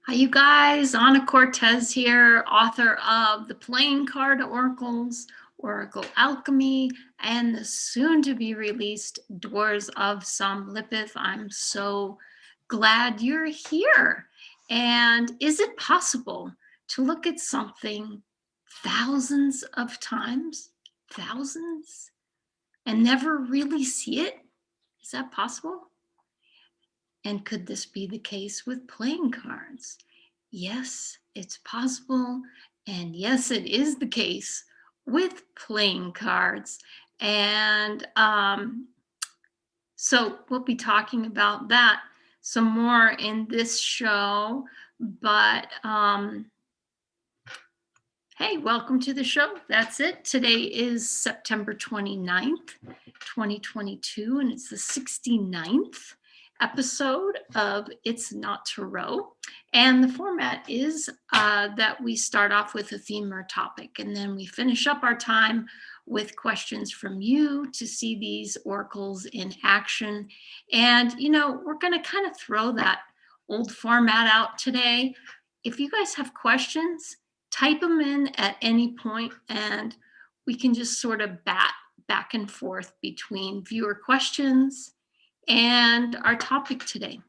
Hi, you guys. Anna Cortez here, author of The Playing Card Oracles, Oracle Alchemy, and the soon-to-be-released Doors of Somlipith. I'm so glad you're here. And is it possible to look at something thousands of times, thousands, and never really see it? Is that possible? And could this be the case with playing cards? Yes, it's possible. And yes, it is the case with playing cards. And so we'll be talking about that some more in this show. But hey, welcome to the show. That's it. Today is September 29th, 2022, and it's the 69th episode of It's Not Tarot. And the format is that we start off with a theme or topic, and then we finish up our time with questions from you to see these oracles in action. And, you know, we're going to kind of throw that old format out today. If you guys have questions, type them in at any point, and we can just sort of bat back and forth between viewer questions and our topic today.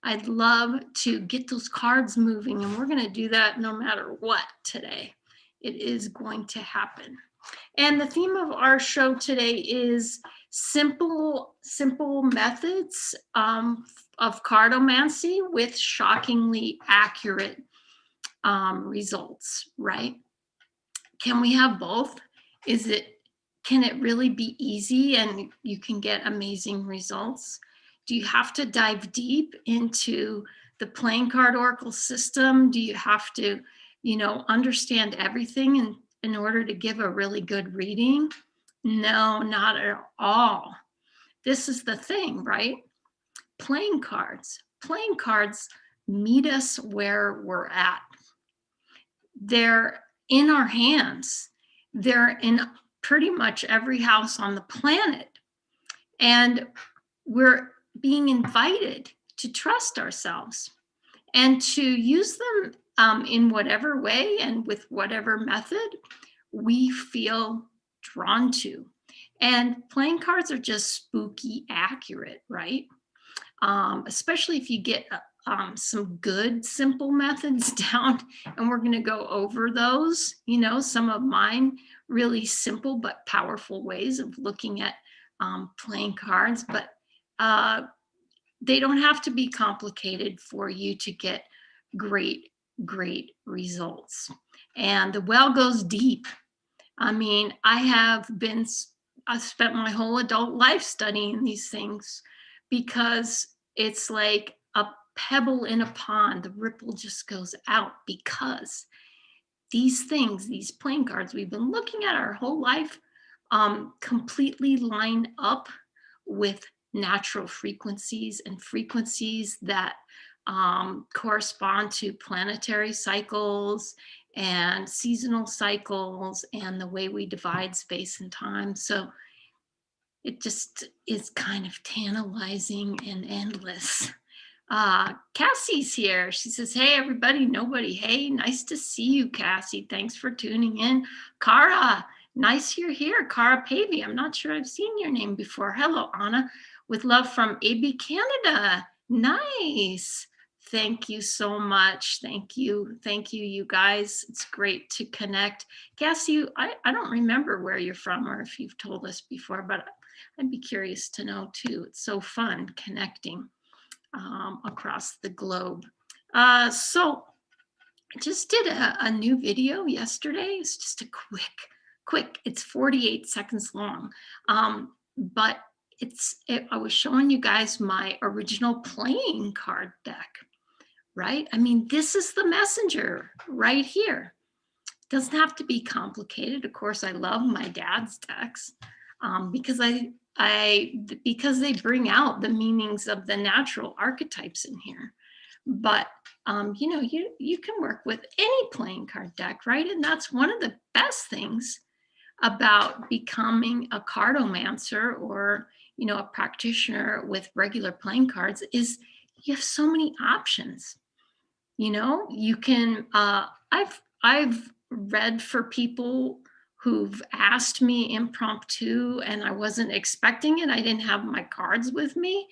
I'd love to get those cards moving, and we're going to do that no matter what today. It is going to happen. And the theme of our show today is simple methods of cartomancy with shockingly accurate results, right? Can we have both? Can it really be easy and you can get amazing results? Do you have to dive deep into the playing card oracle system? Do you have to, understand everything in order to give a really good reading? No, not at all. This is the thing, right? Playing cards meet us where we're at. They're in our hands. They're in pretty much every house on the planet. And we're being invited to trust ourselves and to use them in whatever way and with whatever method we feel drawn to. And playing cards are just spooky accurate, right? Especially if you get some good simple methods down, and we're going to go over those, some of mine really simple but powerful ways of looking at playing cards, but they don't have to be complicated for you to get great results. And the well goes deep. I mean, I've spent my whole adult life studying these things because it's like a pebble in a pond. The ripple just goes out because these things, these playing cards we've been looking at our whole life, completely line up with natural frequencies and frequencies that correspond to planetary cycles and seasonal cycles and the way we divide space and time. So it just is kind of tantalizing and endless. Cassie's here. She says, hey, everybody, nobody. Hey, nice to see you, Cassie. Thanks for tuning in. Cara, nice you're here. Cara Pavey. I'm not sure I've seen your name before. Hello, Anna. With love from AB Canada. Nice. Thank you so much. Thank you, you guys. It's great to connect. Cassie, I don't remember where you're from or if you've told us before, but I'd be curious to know too. It's so fun connecting across the globe. So I just did a new video yesterday. It's just a quick, it's 48 seconds long. But I was showing you guys my original playing card deck, right? I mean, this is the messenger right here. It doesn't have to be complicated. Of course, I love my dad's decks because because they bring out the meanings of the natural archetypes in here. But you can work with any playing card deck, right? And that's one of the best things about becoming a cartomancer or a practitioner with regular playing cards is you have so many options. You know, you can, I've read for people who've asked me impromptu and I wasn't expecting it. I didn't have my cards with me.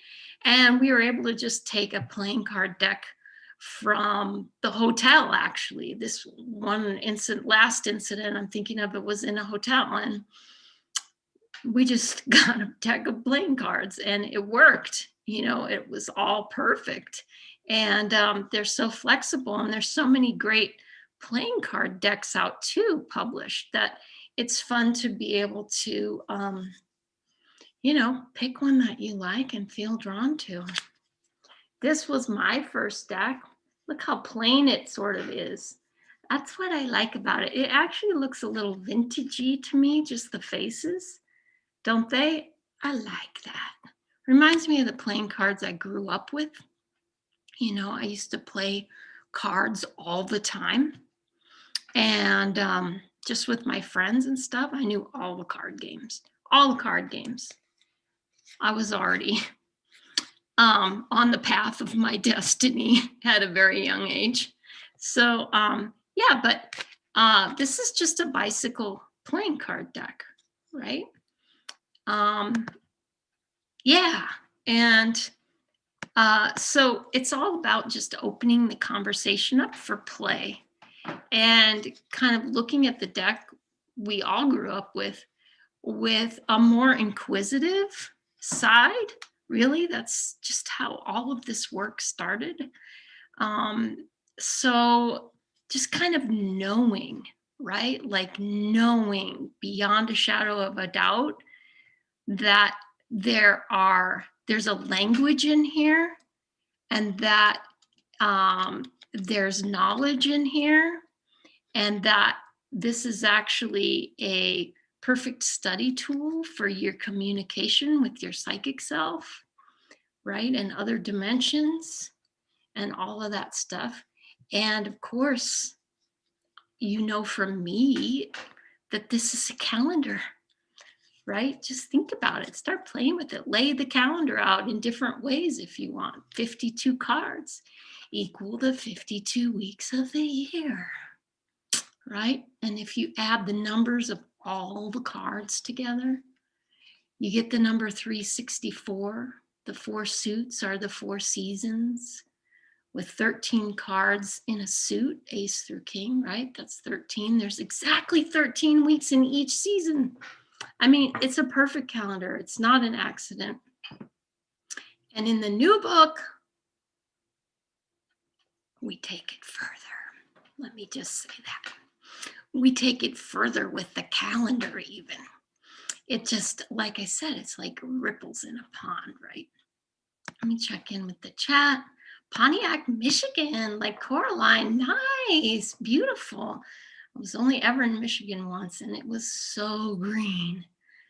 And we were able to just take a playing card deck from the hotel, actually. This one incident, last incident I'm thinking of, it was in a hotel. And we just got a deck of playing cards and it worked. You know, it was all perfect. And they're so flexible, and there's so many great playing card decks out too published, that it's fun to be able to, you know, pick one that you like and feel drawn to. This was my first deck. Look how plain it sort of is. That's what I like about it. It actually looks a little vintagey to me, just the faces, don't they? I like that. Reminds me of the playing cards I grew up with. You know, I used to play cards all the time. And just with my friends and stuff, I knew all the card games. All the card games. I was already on the path of my destiny at a very young age. So, yeah, but this is just a bicycle playing card deck, right? Yeah, and so it's all about just opening the conversation up for play and kind of looking at the deck we all grew up with a more inquisitive side. Really, that's just how all of this work started. Um, so just kind of knowing, right? Like knowing beyond a shadow of a doubt that there's a language in here, and that there's knowledge in here, and that this is actually a perfect study tool for your communication with your psychic self, right? And other dimensions and all of that stuff. And of course, you know from me that this is a calendar, right? Just think about it. Start playing with it. Lay the calendar out in different ways if you want. 52 cards equal the 52 weeks of the year, right? And if you add the numbers of all the cards together, you get the number 364. The four suits are the four seasons, with 13 cards in a suit, ace through king, right? That's 13. There's exactly 13 weeks in each season. I mean, it's a perfect calendar. It's not an accident. And in the new book, we take it further. Let me just say that. We take it further with the calendar, even. It just, like I said, it's like ripples in a pond, right? Let me check in with the chat. Pontiac, Michigan, like Coraline, nice, beautiful. I was only ever in Michigan once, and it was so green,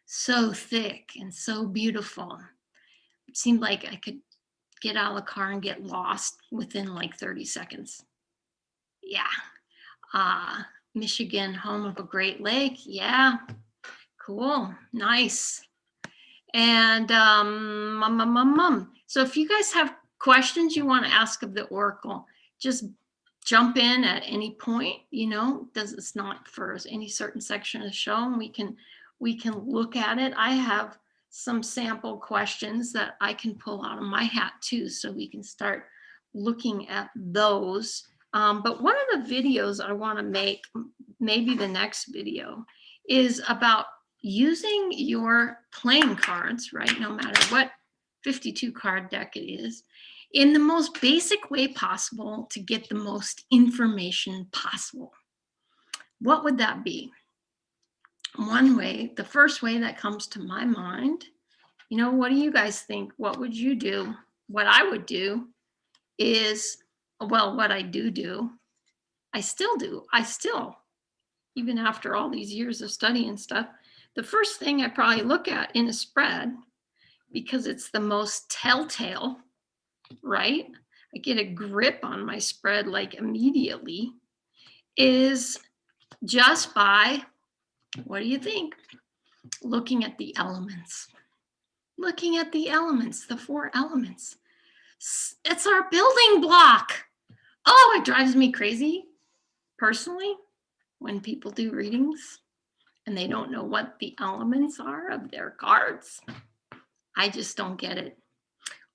so thick, and so beautiful. It seemed like I could get out of the car and get lost within like 30 seconds. Yeah. Michigan, home of a Great Lake. Yeah. Cool. Nice. And so if you guys have questions you want to ask of the Oracle, just jump in at any point. You know, it's not for any certain section of the show, and we can look at it. I have some sample questions that I can pull out of my hat too, so we can start looking at those. But one of the videos I want to make, maybe the next video, is about using your playing cards, right? No matter what 52 card deck it is, in the most basic way possible to get the most information possible. What would that be? One way, the first way that comes to my mind, you know, what do you guys think? What would you do? What I would do is, well, what I do, I still do. Even after all these years of study and stuff, the first thing I probably look at in a spread, because it's the most telltale, right? I get a grip on my spread like immediately, is just by, what do you think? Looking at the elements. Looking at the elements, the four elements. It's our building block. Oh, it drives me crazy personally when people do readings and they don't know what the elements are of their cards. I just don't get it.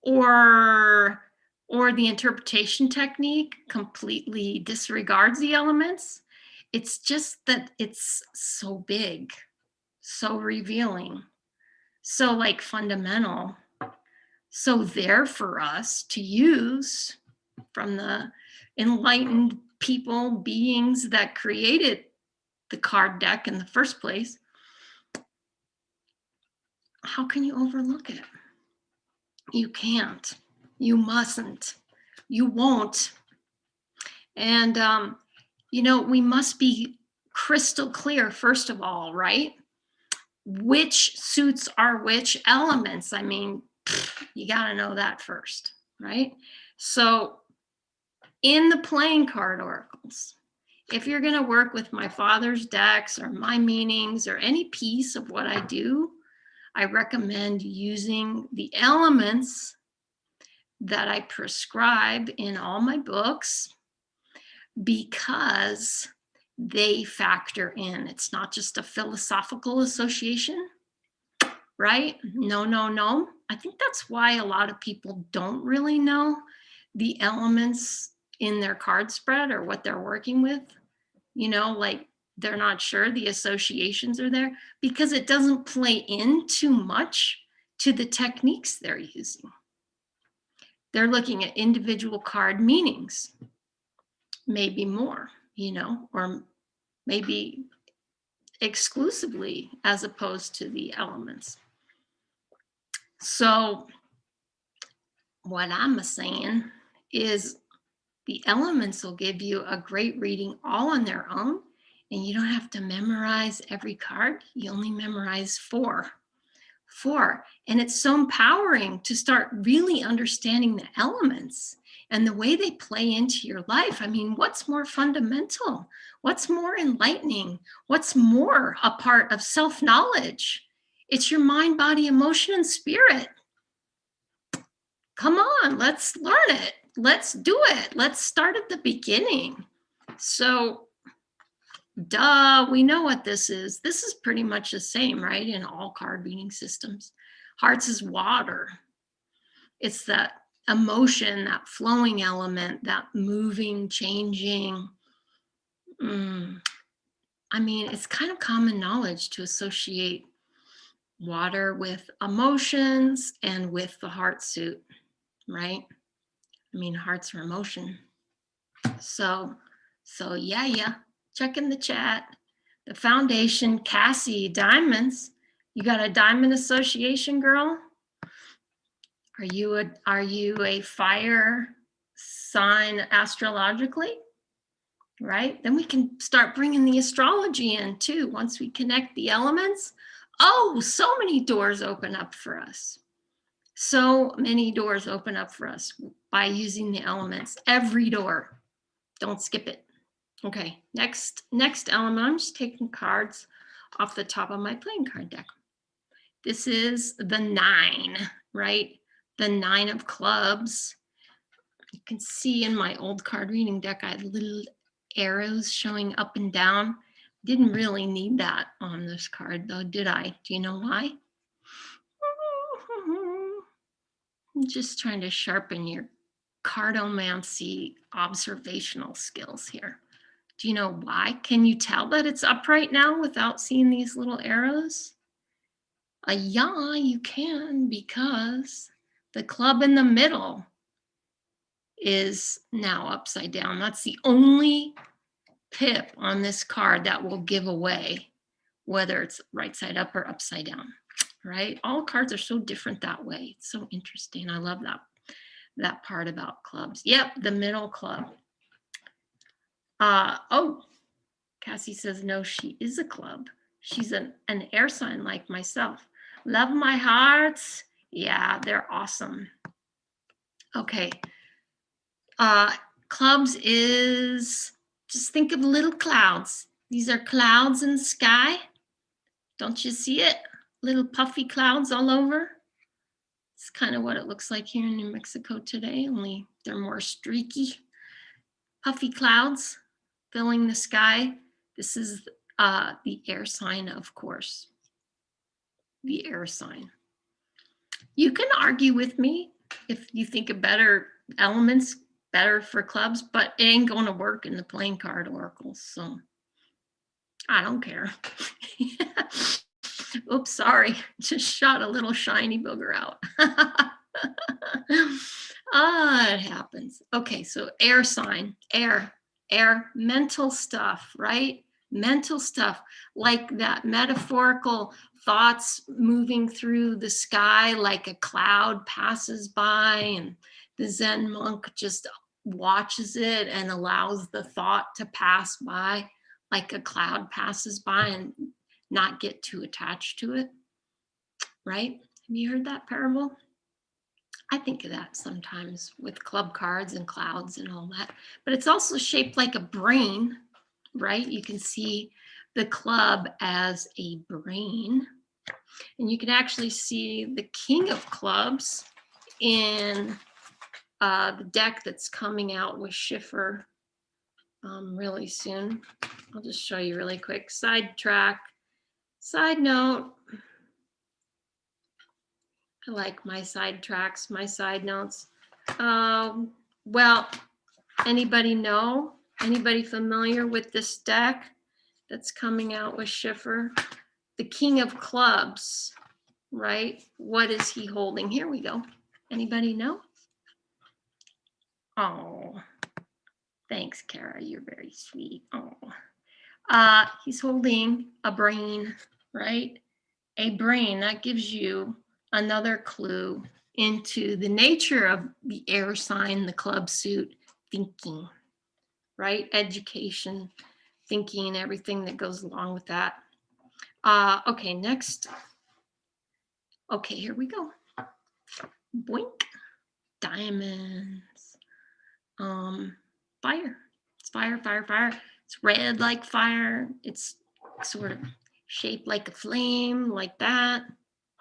Or the interpretation technique completely disregards the elements. It's just that it's so big, so revealing, so like fundamental, so there for us to use from the enlightened people, beings that created the card deck in the first place. How can you overlook it? You can't. You mustn't. You won't. And, we must be crystal clear, first of all, right? Which suits are which elements. I mean, you got to know that first, right? So, in the playing card oracles, if you're going to work with my father's decks or my meanings or any piece of what I do, I recommend using the elements that I prescribe in all my books because they factor in. It's not just a philosophical association, right? No, no, no. I think that's why a lot of people don't really know the elements in their card spread or what they're working with. Like they're not sure the associations are there because it doesn't play in too much to the techniques they're using. They're looking at individual card meanings, maybe more, or maybe exclusively as opposed to the elements. So what I'm saying is the elements will give you a great reading all on their own, and you don't have to memorize every card. You only memorize four. And it's so empowering to start really understanding the elements and the way they play into your life. I mean, what's more fundamental? What's more enlightening? What's more a part of self-knowledge? It's your mind, body, emotion, and spirit. Come on, let's learn it. Let's do it. Let's start at the beginning. So, duh, we know what this is. This is pretty much the same, right? In all card reading systems. Hearts is water. It's that emotion, that flowing element, that moving, changing. I mean, it's kind of common knowledge to associate water with emotions and with the heart suit, right? I mean, hearts are emotion. So yeah. Check in the chat. The foundation, Cassie, diamonds. You got a diamond association, girl? Are you a fire sign astrologically? Right? Then we can start bringing the astrology in too. Once we connect the elements, so many doors open up for us. So many doors open up for us by using the elements. Every door. Don't skip it. Okay, next element. I'm just taking cards off the top of my playing card deck. This is the 9, right? The 9 of clubs. You can see in my old card reading deck, I had little arrows showing up and down. Didn't really need that on this card though, did I? Do you know why? I'm just trying to sharpen your cartomancy observational skills here. Do you know why? Can you tell that it's upright now without seeing these little arrows? Yeah, you can, because the club in the middle is now upside down. That's the only pip on this card that will give away whether it's right side up or upside down, right? All cards are so different that way. It's so interesting. I love that part about clubs. Yep, the middle club. Cassie says, no, she is a club. She's an air sign like myself. Love my hearts. Yeah, they're awesome. Okay. Clubs is, just think of little clouds. These are clouds in the sky. Don't you see it? Little puffy clouds all over. It's kind of what it looks like here in New Mexico today, only they're more streaky. puffy clouds filling the sky. This is the air sign, of course. The air sign. You can argue with me if you think of better elements, better for clubs, but it ain't going to work in the playing card oracles. So I don't care. Oops, sorry. Just shot a little shiny booger out. It happens. Okay, so air sign, air, mental stuff, right? Mental stuff like that metaphorical thoughts moving through the sky like a cloud passes by, and the Zen monk just watches it and allows the thought to pass by like a cloud passes by and not get too attached to it, right? Have you heard that parable? I think of that sometimes with club cards and clouds and all that. But it's also shaped like a brain, right? You can see the club as a brain. And you can actually see the king of clubs in the deck that's coming out with Schiffer really soon. I'll just show you really quick. Side note. I like my side tracks, my side notes. Well, anybody know? Anybody familiar with this deck that's coming out with Schiffer? The King of Clubs, right? What is he holding? Here we go. Anybody know? Oh, thanks, Kara. You're very sweet. Oh, he's holding a brain, right? A brain. That gives you another clue into the nature of the air sign, the club suit, thinking, right? Education, thinking, everything that goes along with that. Okay, next. Okay, here we go. Boink. Diamonds. Fire. It's fire, fire, fire. It's red like fire. It's sort of shaped like a flame, like that.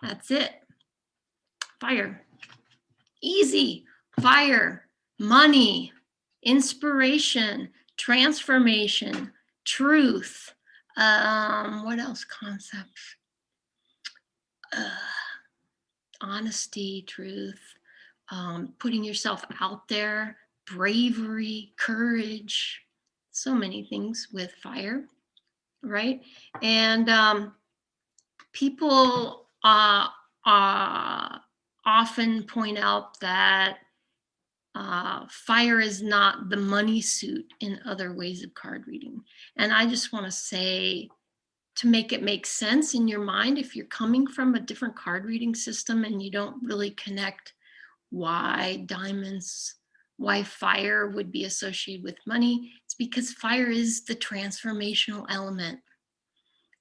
That's it. Fire. Easy. Fire. Money. Inspiration. Transformation. Truth. What else? Concepts. Honesty, truth, putting yourself out there, bravery, courage, so many things with fire, right? And people often point out that fire is not the money suit in other ways of card reading. And I just want to say, to make it make sense in your mind, if you're coming from a different card reading system and you don't really connect why diamonds, why fire would be associated with money, it's because fire is the transformational element.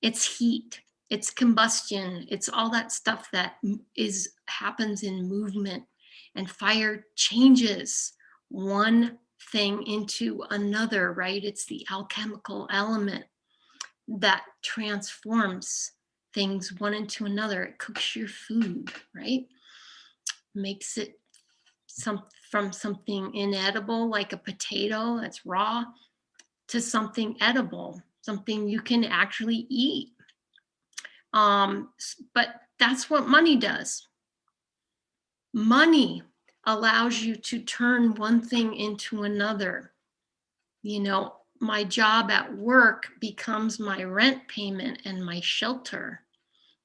It's heat, it's combustion, it's all that stuff that happens in movement, and fire changes one thing into another, right? It's the alchemical element that transforms things one into another. It cooks your food, right? Makes it from something inedible like a potato that's raw to something edible, something you can actually eat. But that's what money does. Money allows you to turn one thing into another. You know, my job at work becomes my rent payment and my shelter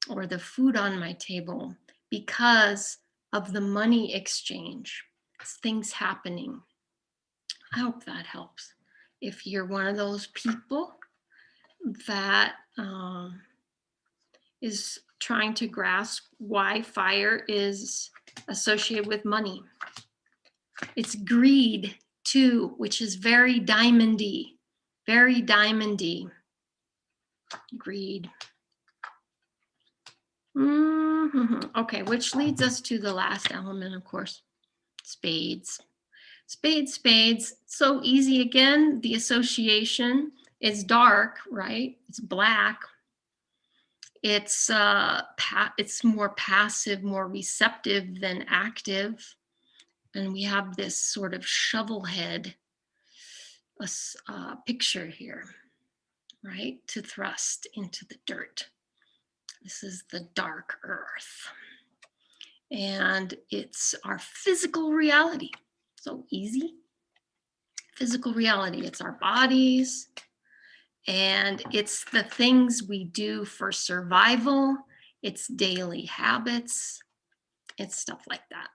or the food on my table because of the money exchange. It's things happening. I hope that helps. If you're one of those people that is trying to grasp why fire is associated with money. It's greed too, which is very diamondy, very diamondy. Greed. Okay, which leads us to the last element, of course, spades. Spades, spades. So easy again. The association is dark, right? It's black. It's more passive, more receptive than active. And we have this sort of shovel head picture here, right? To thrust into the dirt. This is the dark earth. And it's our physical reality. So easy. Physical reality. It's our bodies, and it's the things we do for survival. It's daily habits. It's stuff like that.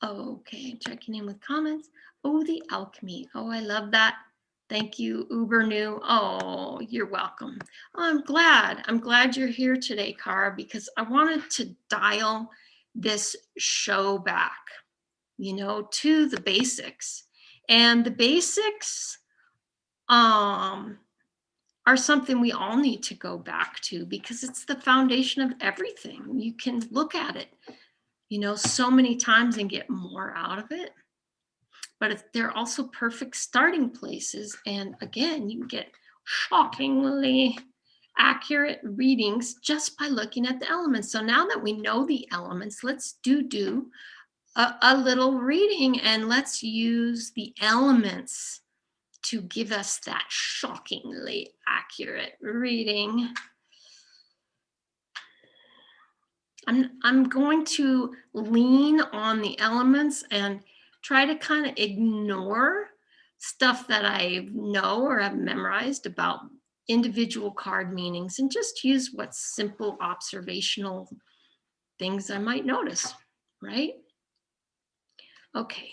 Okay, checking in with comments. Oh, the alchemy. Oh, I love that. Thank you, Uber New. Oh, you're welcome. I'm glad. I'm glad you're here today, Cara, because I wanted to dial this show back, to the basics. And the basics are something we all need to go back to because it's the foundation of everything. You can look at it, so many times and get more out of it. But they're also perfect starting places. And again, you can get shockingly accurate readings just by looking at the elements. So now that we know the elements, let's do a little reading, and let's use the elements to give us that shockingly accurate reading. I'm going to lean on the elements and try to kind of ignore stuff that I know or have memorized about individual card meanings and just use what's simple observational things I might notice, right? Okay.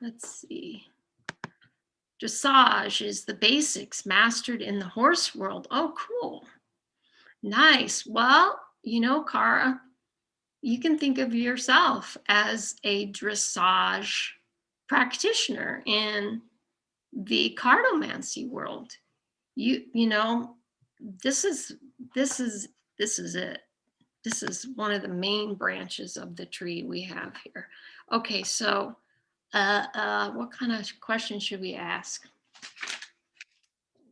Let's see. Dressage is the basics mastered in the horse world. Oh, cool. Nice. Well, Cara, you can think of yourself as a dressage practitioner in the cartomancy world. This is it. This is one of the main branches of the tree we have here. Okay, so what kind of question should we ask?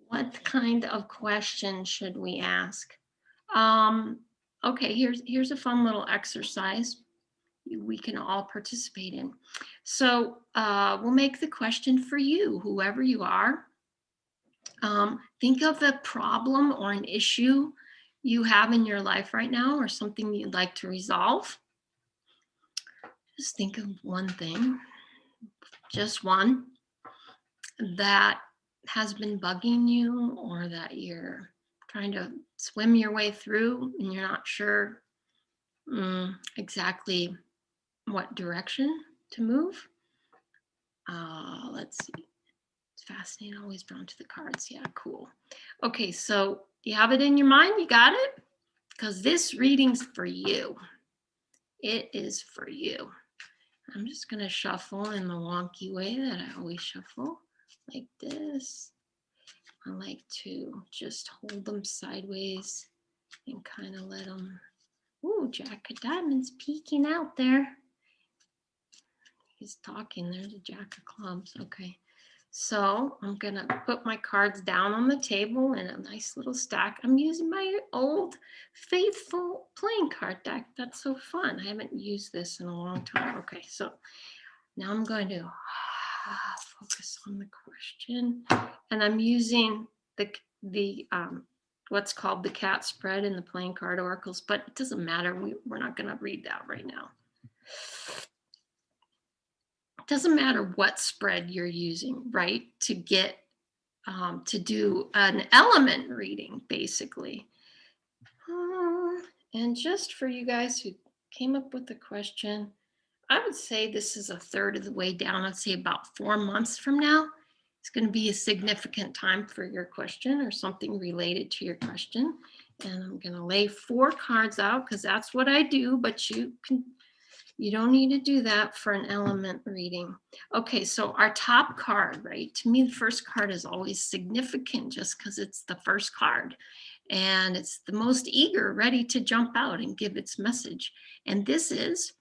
What kind of question should we ask? Okay, here's a fun little exercise we can all participate in. So we'll make the question for you, whoever you are. Think of a problem or an issue you have in your life right now, or something you'd like to resolve. Just think of one thing, just one, that has been bugging you, or that you're trying to swim your way through and you're not sure exactly what direction to move. Let's see. It's fascinating. Always drawn to the cards. Yeah, cool. Okay, so you have it in your mind? You got it? Because this reading's for you. It is for you. I'm just going to shuffle in the wonky way that I always shuffle, like this. I like to just hold them sideways and kind of let them. Ooh, Jack of Diamonds peeking out there. He's talking. There's a Jack of Clubs. Okay. So I'm going to put my cards down on the table in a nice little stack. I'm using my old faithful playing card deck. That's so fun. I haven't used this in a long time. Okay. So now I'm going to focus on the question. And I'm using the what's called the cat spread in the playing card oracles, but it doesn't matter. We're not going to read that right now. It doesn't matter what spread you're using, right? To get to do an element reading, basically. And just for you guys who came up with the question, I would say this is a third of the way down. I'd say about 4 months from now, it's going to be a significant time for your question or something related to your question. And I'm going to lay 4 cards out because that's what I do, but you don't need to do that for an element reading. Okay, so our top card, right? To me, the first card is always significant just because it's the first card. And it's the most eager, ready to jump out and give its message. And this is,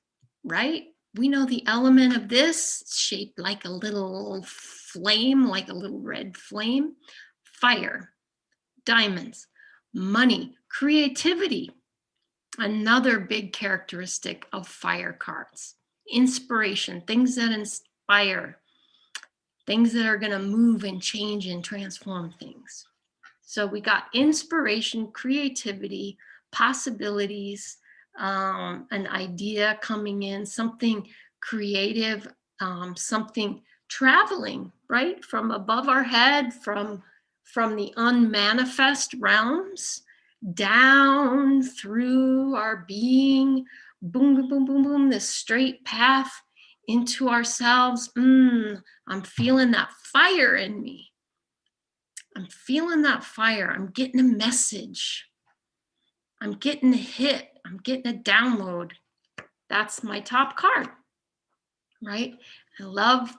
right? We know the element of this, shaped like a little flame, like a little red flame. Fire, diamonds, money, creativity. Another big characteristic of fire cards. Inspiration, things that inspire. things that are going to move and change and transform things. So we got inspiration, creativity, possibilities, an idea coming in, something creative, something traveling, right? From above our head, from the unmanifest realms down through our being, boom, boom, boom, boom, boom, this straight path into ourselves. I'm feeling that fire in me. I'm feeling that fire. I'm getting a message. I'm getting a hit. I'm getting a download. That's my top card, right? I love,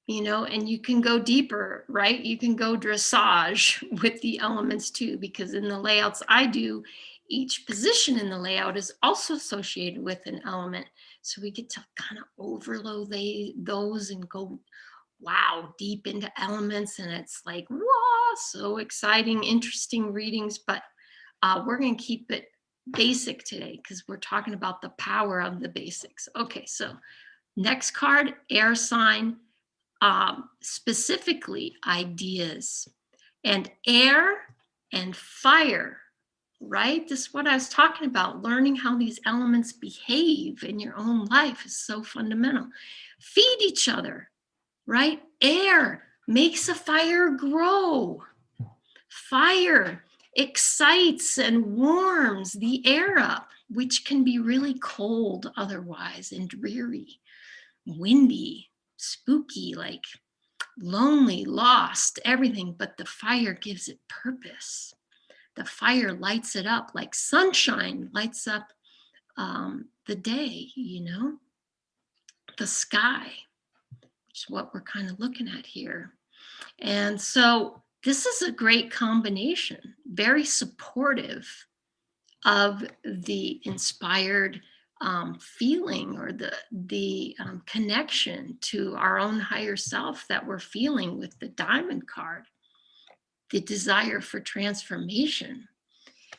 and you can go deeper, right? You can go dressage with the elements too, because in the layouts I do, each position in the layout is also associated with an element. So we get to kind of overload those and go, wow, deep into elements. And it's like, wow, so exciting, interesting readings. But we're going to keep it basic today because we're talking about the power of the basics. Okay, so next card, air sign, specifically ideas, and air and fire, right? This is what I was talking about. Learning how these elements behave in your own life is so fundamental. Feed each other, right? Air makes a fire grow. Fire excites and warms the air up, which can be really cold otherwise and dreary, windy, spooky, like lonely, lost, everything. But the fire gives it purpose. The fire lights it up like sunshine lights up the day, the sky, which is what we're kind of looking at here. And so this is a great combination, very supportive of the inspired feeling or the connection to our own higher self that we're feeling with the diamond card, the desire for transformation.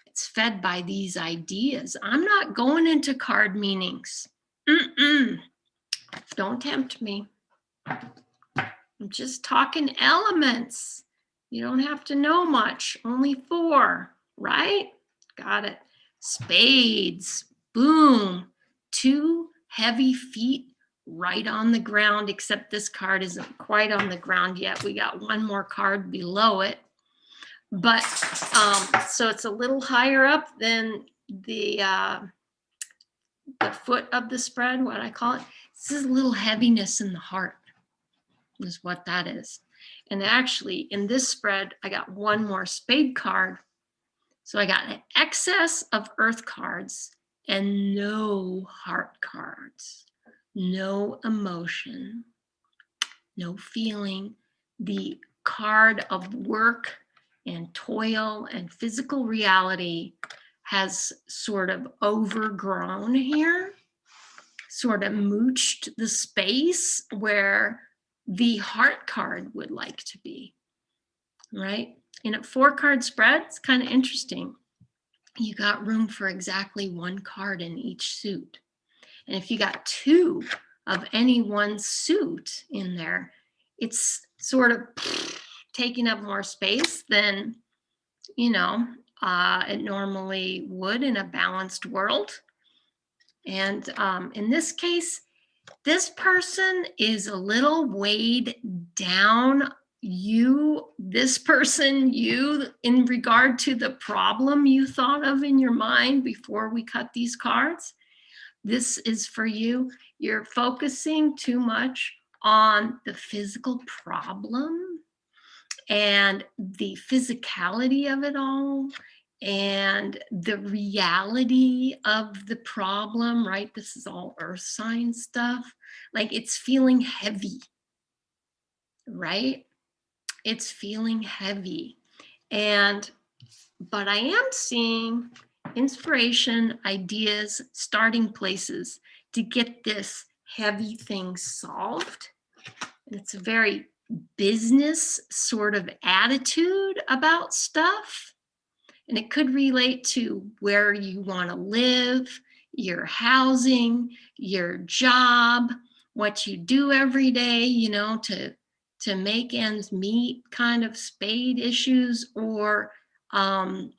It's fed by these ideas. I'm not going into card meanings. Don't tempt me. I'm just talking elements. You don't have to know much, only 4, right? Got it. Spades, boom. 2 heavy feet right on the ground, except this card isn't quite on the ground yet. We got one more card below it. But so it's a little higher up than the foot of the spread, what I call it. This is a little heaviness in the heart, is what that is. And actually, in this spread, I got one more spade card. So I got an excess of earth cards and no heart cards, no emotion, no feeling. The card of work and toil and physical reality has sort of overgrown here, sort of mooched the space where the heart card would like to be, right? In a 4-card spread, it's kind of interesting. You got room for exactly 1 card in each suit. And if you got 2 of any one suit in there, it's sort of taking up more space than, it normally would in a balanced world. And in this case, this person is a little weighed down. This person, in regard to the problem you thought of in your mind before we cut these cards, this is for you. You're focusing too much on the physical problem and the physicality of it all and the reality of the problem, right? This is all earth sign stuff. Like it's feeling heavy, right? It's feeling heavy. But I am seeing inspiration, ideas, starting places to get this heavy thing solved. And it's a very business sort of attitude about stuff. And it could relate to where you want to live, your housing, your job, what you do every day, to to make ends meet kind of spade issues, or